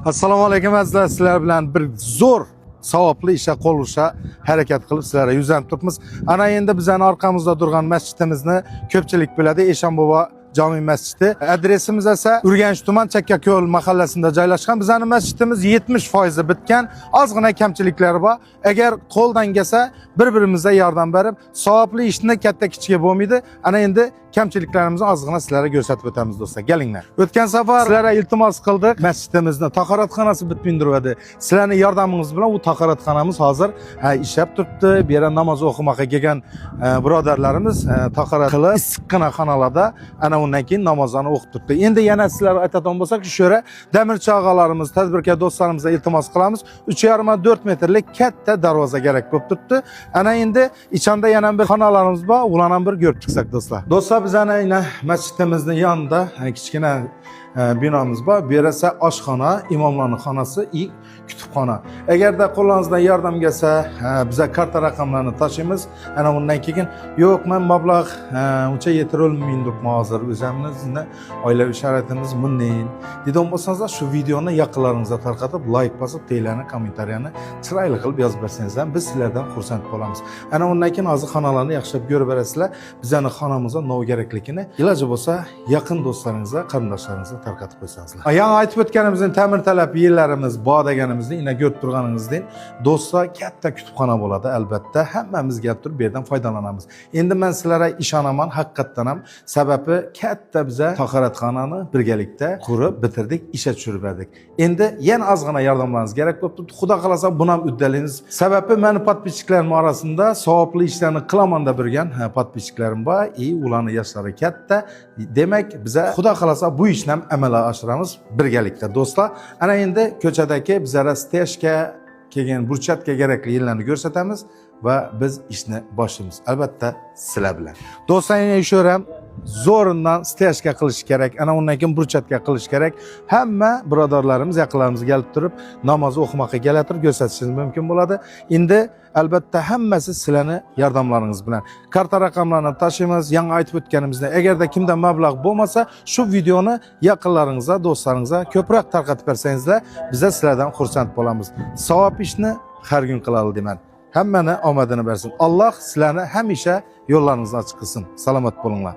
Assalomu alaykum azizlar, sizlar bilan bir zo'r savobli ishga qo'l urishga harakat qilib sizlarga yuzlanib turibmiz. Ana endi bizning orqamizda turgan masjidimizni ko'pchilik biladi, Eshonbobo Jami masjidi. Adresimiz esa Urganch tuman Chakkako'l mahallasida joylashgan. Bizning masjidimiz 70% bitgan. Ozgina kamchiliklari bor. Agar qo'ldan kelsa, bir-birimizga yordam berib, savobli ishni katta kichik bo'lmaydi. Ana endi kamchiliklarimizni ozgina sizlarga ko'rsatib o'tamiz do'stlar. Kelinglar. O'tgan safar sizlarga iltimos qildik. Masjidimizni tahoratxonasi bitmaydi. Sizlarning yordamingiz bilan u tahoratxonamiz hozir ishlab turibdi. Bu yerda namoz o'qimoqqa kelgan birodarlarimiz tahorat qilib, issiqqina xonalarda ana undan keyin namozlarni o'qib turibdi. Endi yana sizlarga aytadigan bo'lsak, shu yerda damirchi og'alarimiz, tadbirkor do'stlarimizga iltimos qilamiz. 3,5-4 metrlik katta darvoza kerak bo'lib turibdi. Ana endi ichida yana bir xonalarimiz bor. Ularni ham bir ko'rib chiqsak do'stlar. Do'stlar bizning masjidimizning yonida kichkina binomiz bor. Bu yer esa oshxona, imomlarning xonasi, kutubxona. Agarda qo'lingizdan yordam kelsa, biza karta raqamlarini tashlaymiz. Ana undan keyin yo'q, men mablag' uncha yetirolmayman deb hozir o'zimizni oilaviy sharoitimiz bunday degan bo'lsangiz, shu videoni yaqinlaringizga tarqatib, like bosib, teylarni, kommentariyani chiroyli qilib yozib bersangizlar, biz sizlardan xursand bo'lamiz. Ana undan keyin hozir xonalarni yaxshilab ko'rib berasizlar. Bizning xonamizda nov kerakligini iloji bo'lsa, yaqin do'stlaringizga, qarindoshlaringizga tarqatib qo'ysangizlar. Yana aytib o'tganimizning ta'mir talab yerlarimiz bor deganimizni ina ko'rib turganingizdek, do'stlar katta kutubxona bo'ladi albatta. Hammamiz kelib turib bu yerdan foydalanamiz. Endi men sizlarga ishonaman, haqiqatdan ham sababi katta biza tahoratxonani birgalikda qurib bitirdik, ishga tushirdik. Endi yana ozgina yordamlaringiz kerak bo'lib turibdi. Xudo xolasa buni ham uddalaymiz. Sababi meni podpischiklarim orasida savobli ishlarni qilaman deb yurgan podpischiklarim bor. Ularning yoshlari katta. Demak, biza xudo xolasa bu ishni ham amalga oshiramiz birgalikda do'stlar. Ana endi ko'chadagi bizara stejga kelgan burchatga kerakli yerlarni ko'rsatamiz va biz ishni boshlaymiz. Albatta sizlar bilan. Do'stlar, shu ham zo'rindan stejga qilish kerak. Ana undan keyin burchatga qilish kerak. Hamma birodarlarimiz, yaqinlarimiz kelib turib namoz o'qimoqqa kelaturib ko'rsatishingiz mumkin bo'ladi. Endi albatta hammasi sizlarning yordamlaringiz bilan. Karta raqamlarini tashlaymiz. Yangi aytib o'tganimizda, agarda kimda mablag' bo'lmasa, shu videoni yaqinlaringizga, do'stlaringizga ko'proq tarqatib bersangizlar, biz sizlardan xursand bo'lamiz. Savob ishni har kun qiladi deyman. Hammani omadini bersin. Alloh sizlarni hamisha yo'llaringizni ochiq qilsin. Salomat bo'linglar.